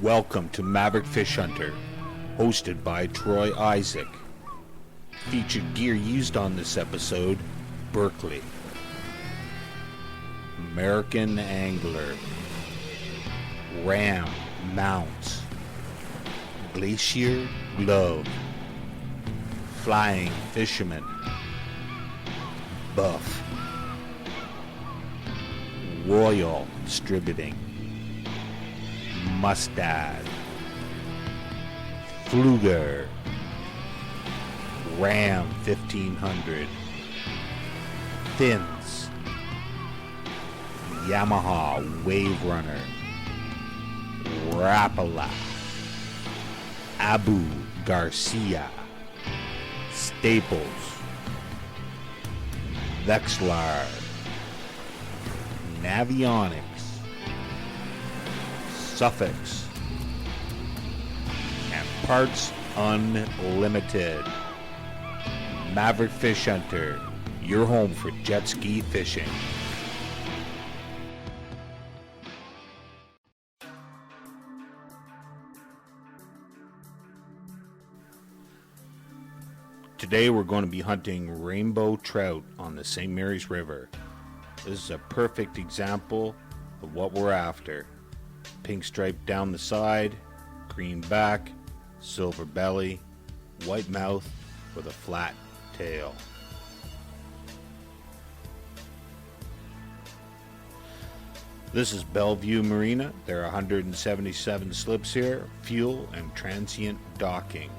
Welcome to Maverick Fish Hunter, hosted by Troy Isaac. Featured gear used on this episode, Berkeley, American Angler, Ram Mounts, Glacier Glove, Flying Fisherman, Buff, Royal Distributing, Mustad, Fluger, Ram 1500, Fins, Yamaha Wave Runner, Rapala, Abu Garcia, Staples, Vexlar, Navionics, Suffix, and Parts Unlimited. Maverick Fish Hunter, your home for jet ski fishing. Today we're going to be hunting rainbow trout on the St. Mary's River. This is a perfect example of what we're after. Pink stripe down the side, green back, silver belly, white mouth with a flat tail. This is Bellevue Marina. There are 177 slips here, fuel and transient docking.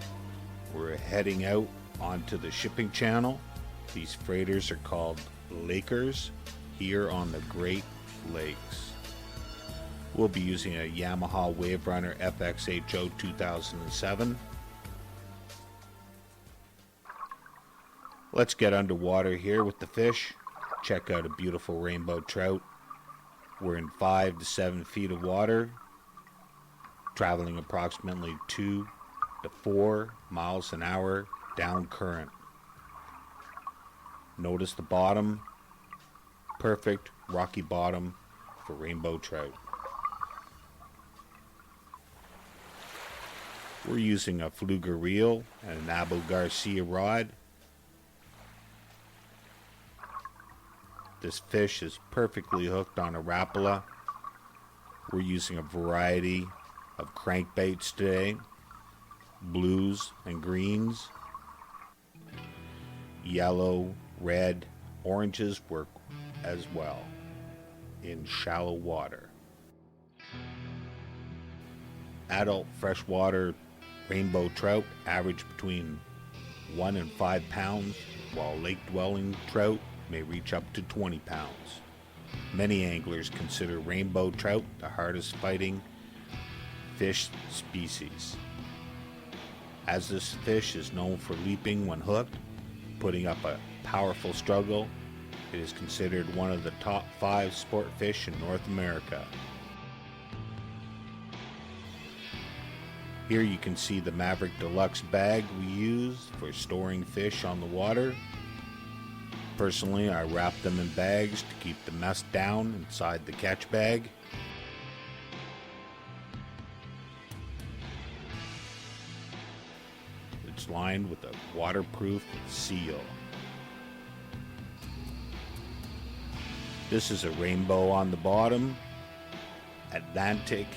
We're heading out onto the shipping channel. These freighters are called Lakers here on the Great Lakes. We'll be using a Yamaha Wave Runner FXHO 2007. Let's get underwater here with the fish. Check out a beautiful rainbow trout. We're in 5 to 7 feet of water, traveling approximately 2 to 4 miles an hour down current. Notice the bottom, perfect rocky bottom for rainbow trout. We're using a Fluger reel and an Abu Garcia rod. This fish is perfectly hooked on a Rapala. We're using a variety of crankbaits today, blues and greens. Yellow, red, oranges work as well in shallow water. Adult freshwater rainbow trout average between 1 and 5 pounds, while lake-dwelling trout may reach up to 20 pounds. Many anglers consider rainbow trout the hardest fighting fish species, as this fish is known for leaping when hooked, putting up a powerful struggle. It is considered one of the top 5 sport fish in North America. Here you can see the Maverick Deluxe bag we use for storing fish on the water. Personally, I wrap them in bags to keep the mess down inside the catch bag. It's lined with a waterproof seal. This is a rainbow on the bottom, Atlantic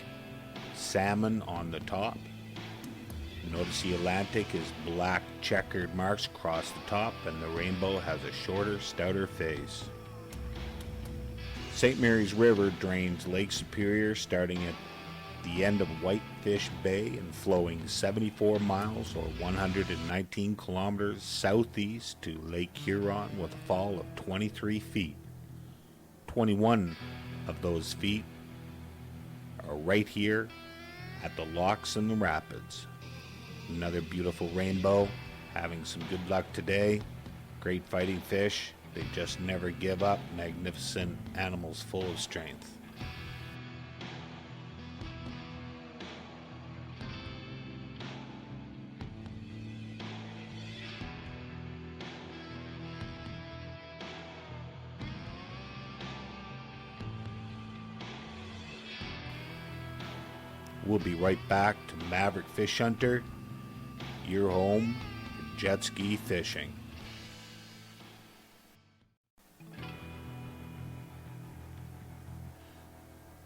salmon on the top. Notice the Atlantic is black checkered marks across the top, and the rainbow has a shorter, stouter face. St. Mary's River drains Lake Superior starting at the end of Whitefish Bay and flowing 74 miles or 119 kilometers southeast to Lake Huron with a fall of 23 feet. 21 of those feet are right here at the locks and the rapids. Another beautiful rainbow, having some good luck today. Great fighting fish, they just never give up. Magnificent animals full of strength. We'll be right back to Maverick Fish Hunter, your home for jet ski fishing.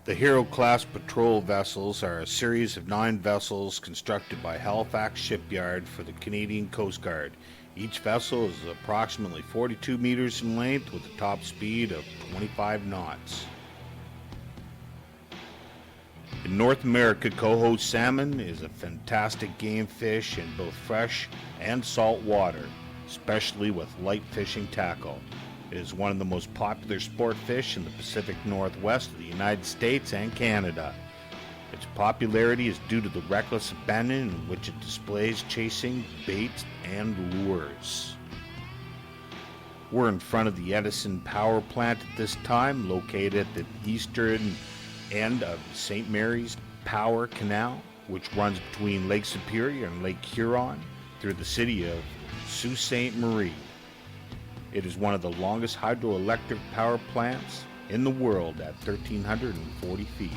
The Hero Class patrol vessels are a series of 9 vessels constructed by Halifax Shipyard for the Canadian Coast Guard. Each vessel is approximately 42 meters in length with a top speed of 25 knots. In North America, coho salmon is a fantastic game fish in both fresh and salt water, especially with light fishing tackle. It is one of the most popular sport fish in the Pacific Northwest of the United States and Canada. Its popularity is due to the reckless abandon in which it displays chasing baits and lures. We're in front of the Edison Power Plant at this time, located at the eastern end of St. Mary's Power Canal, which runs between Lake Superior and Lake Huron through the city of Sault Ste. Marie. It is one of the longest hydroelectric power plants in the world at 1,340 feet.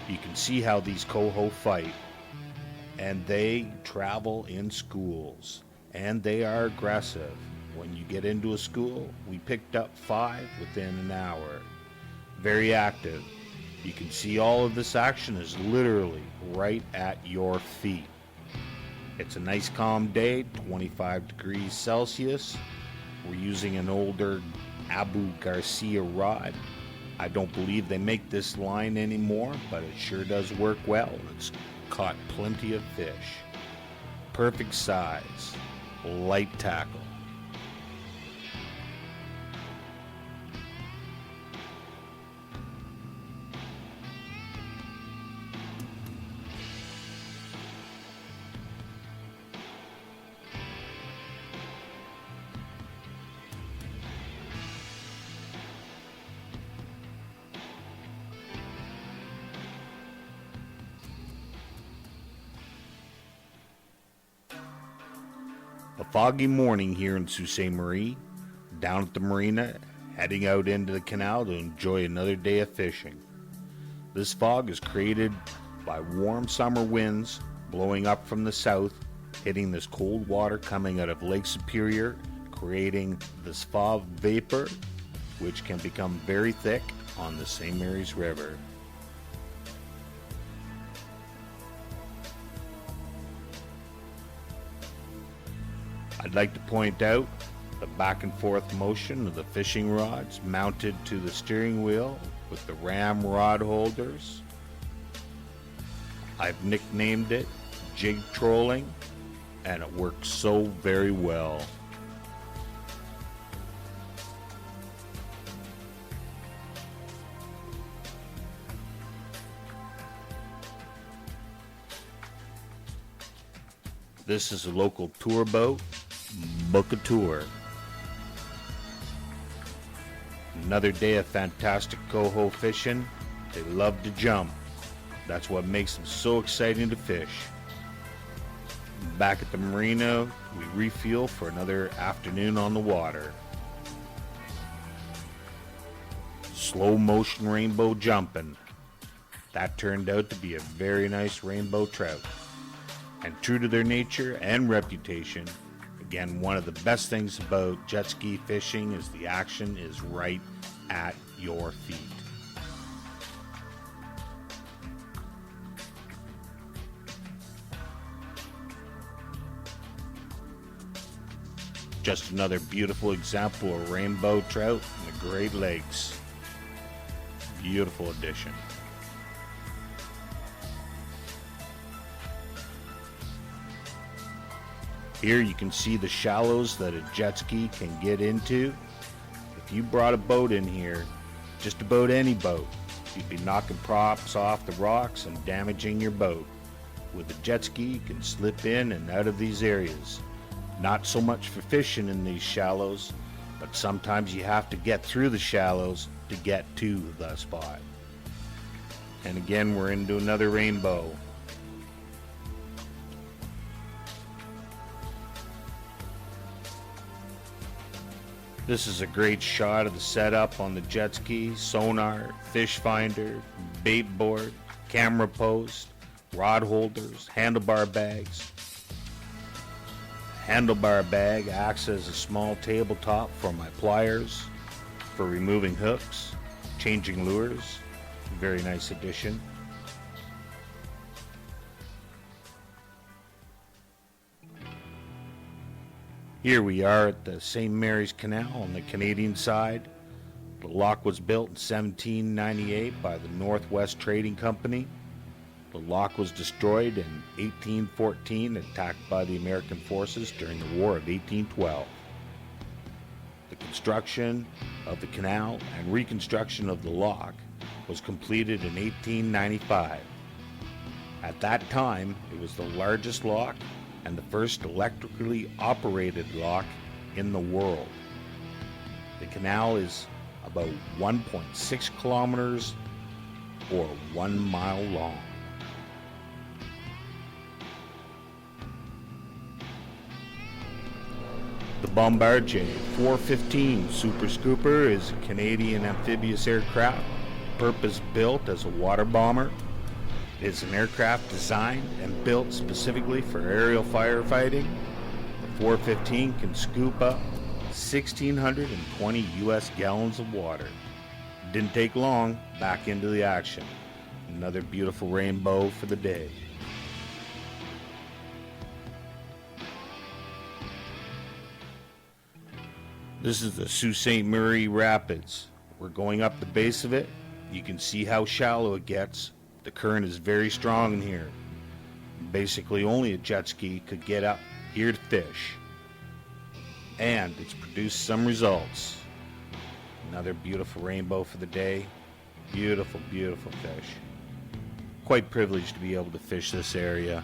You can see how these coho fight, and they travel in schools, and they are aggressive. When you get into a school, we picked up 5 within an hour. Very active. You can see all of this action is literally right at your feet. It's a nice calm day, 25 degrees Celsius. We're using an older Abu Garcia rod. I don't believe they make this line anymore, but it sure does work well. It's caught plenty of fish. Perfect size, light tackle. A foggy morning here in Sault Ste. Marie, down at the marina, heading out into the canal to enjoy another day of fishing. This fog is created by warm summer winds blowing up from the south, hitting this cold water coming out of Lake Superior, creating this fog vapor, which can become very thick on the St. Mary's River. I'd like to point out the back and forth motion of the fishing rods mounted to the steering wheel with the ram rod holders. I've nicknamed it jig trolling, and it works so very well. This is a local tour boat. Book a tour. Another day of fantastic coho fishing. They love to jump. That's what makes them so exciting to fish. Back at the marina, we refuel for another afternoon on the water. Slow motion rainbow jumping. That turned out to be a very nice rainbow trout. And true to their nature and reputation, again, one of the best things about jet ski fishing is the action is right at your feet. Just another beautiful example of rainbow trout in the Great Lakes. Beautiful addition. Here you can see the shallows that a jet ski can get into. If you brought a boat in here, just about any boat, you'd be knocking props off the rocks and damaging your boat. With a jet ski, you can slip in and out of these areas. Not so much for fishing in these shallows, but sometimes you have to get through the shallows to get to the spot. And again, we're into another rainbow. This is a great shot of the setup on the jet ski, sonar, fish finder, bait board, camera post, rod holders, handlebar bags. Handlebar bag acts as a small tabletop for my pliers, for removing hooks, changing lures. Very nice addition. Here we are at the St. Mary's Canal on the Canadian side. The lock was built in 1798 by the Northwest Trading Company. The lock was destroyed in 1814, attacked by the American forces during the War of 1812. The construction of the canal and reconstruction of the lock was completed in 1895. At that time, it was the largest lock and the first electrically operated lock in the world. The canal is about 1.6 kilometers or 1 mile long. The Bombardier 415 Super Scooper is a Canadian amphibious aircraft, purpose-built as a water bomber. It is an aircraft designed and built specifically for aerial firefighting. The 415 can scoop up 1,620 US gallons of water. It didn't take long, back into the action. Another beautiful rainbow for the day. This is the Sault Ste. Marie Rapids. We're going up the base of it. You can see how shallow it gets. The current is very strong in here. Basically only a jet ski could get up here to fish. And it's produced some results. Another beautiful rainbow for the day. Beautiful, beautiful fish. Quite privileged to be able to fish this area.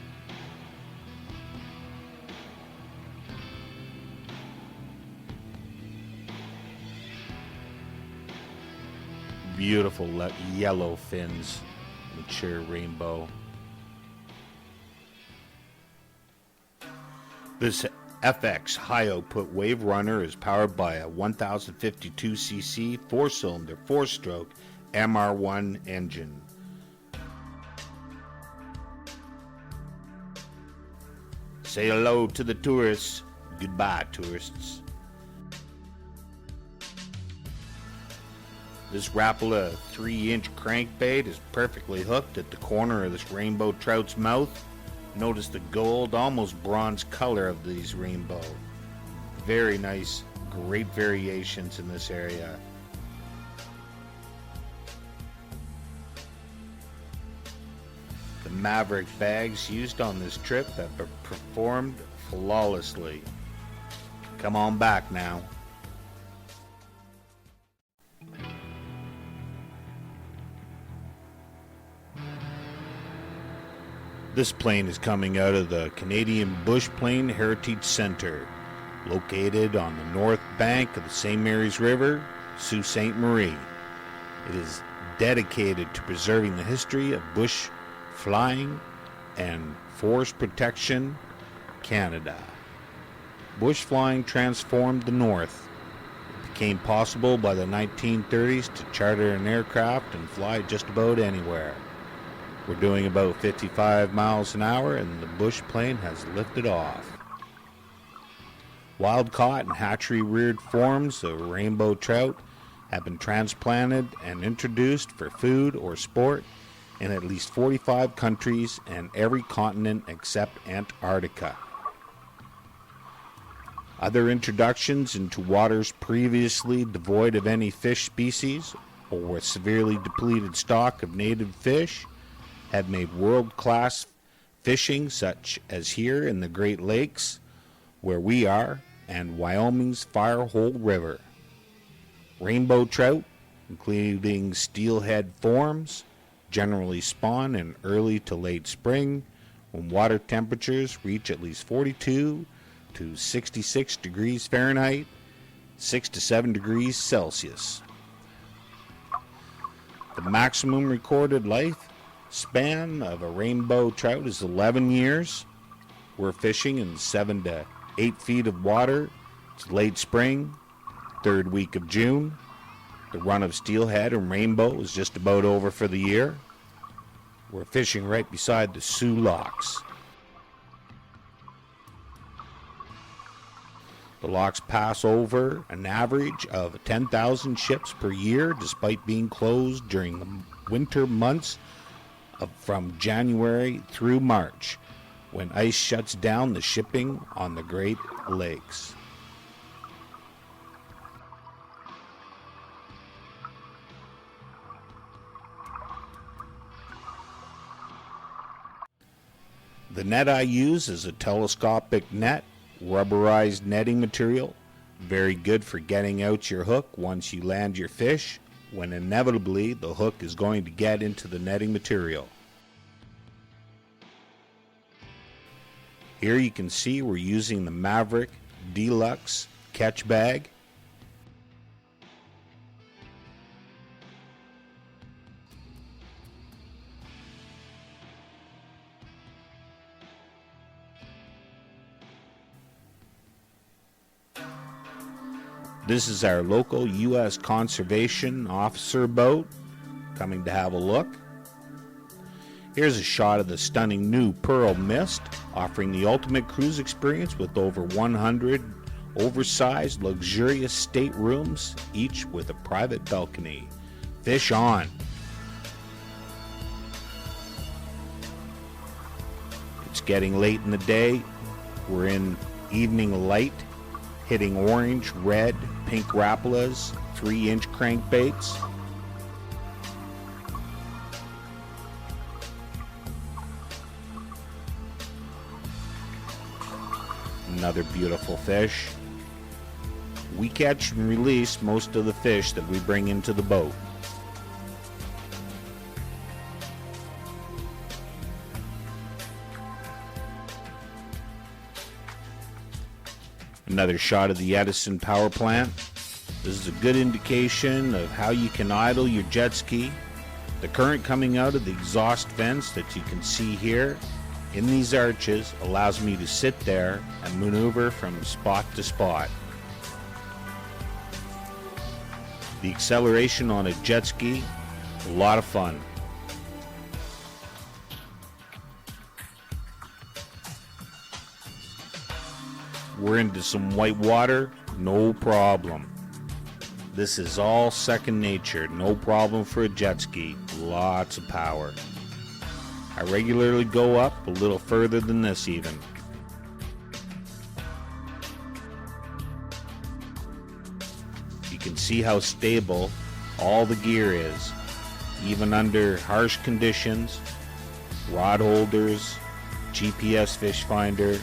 Beautiful yellow fins, mature rainbow. This FX high output wave runner is powered by a 1052cc 4-cylinder 4-stroke MR1 engine. Say hello to the tourists. Goodbye, tourists. This Rapala 3-inch crankbait is perfectly hooked at the corner of this rainbow trout's mouth. Notice the gold, almost bronze color of these rainbow. Very nice, great variations in this area. The Maverick bags used on this trip have performed flawlessly. Come on back now. This plane is coming out of the Canadian Bush Plane Heritage Center, located on the north bank of the St. Mary's River, Sault Ste. Marie. It is dedicated to preserving the history of bush flying and forest protection, Canada. Bush flying transformed the North. It became possible by the 1930s to charter an aircraft and fly just about anywhere. We're doing about 55 miles an hour and the bush plane has lifted off. Wild-caught and hatchery-reared forms of rainbow trout have been transplanted and introduced for food or sport in at least 45 countries and every continent except Antarctica. Other introductions into waters previously devoid of any fish species or with severely depleted stock of native fish have made world-class fishing, such as here in the Great Lakes, where we are, and Wyoming's Firehole River. Rainbow trout, including steelhead forms, generally spawn in early to late spring when water temperatures reach at least 42 to 66 degrees Fahrenheit, 6 to 7 degrees Celsius. The maximum recorded life span of a rainbow trout is 11 years. We're fishing in 7 to 8 feet of water. It's late spring, 3rd week of June. The run of steelhead and rainbow is just about over for the year. We're fishing right beside the Sioux Locks. The locks pass over an average of 10,000 ships per year, despite being closed during the winter months from January through March, when ice shuts down the shipping on the Great Lakes. The net I use is a telescopic net, rubberized netting material, very good for getting out your hook once you land your fish, when inevitably the hook is going to get into the netting material. Here you can see we're using the Maverick Deluxe catch bag. This is our local U.S. Conservation Officer boat coming to have a look. Here's a shot of the stunning new Pearl Mist, offering the ultimate cruise experience with over 100 oversized, luxurious staterooms, each with a private balcony. Fish on! It's getting late in the day. We're in evening light, hitting orange, red, pink Rapalas, 3-inch crankbaits. Another beautiful fish. We catch and release most of the fish that we bring into the boat. Another shot of the Edison power plant. This is a good indication of how you can idle your jet ski. The current coming out of the exhaust vents that you can see here in these arches allows me to sit there and maneuver from spot to spot. The acceleration on a jet ski, a lot of fun. We're into some white water, no problem. This is all second nature, no problem for a jet ski, lots of power. I regularly go up a little further than this even. You can see how stable all the gear is, even under harsh conditions. Rod holders, GPS fish finder,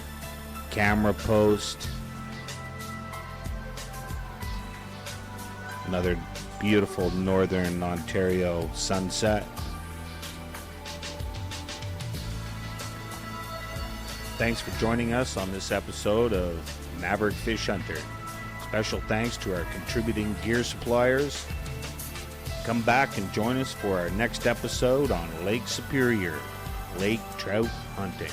camera post. Another beautiful northern Ontario sunset. Thanks for joining us on this episode of Maverick Fish Hunter. Special thanks to our contributing gear suppliers. Come back and join us for our next episode on Lake Superior, lake trout hunting.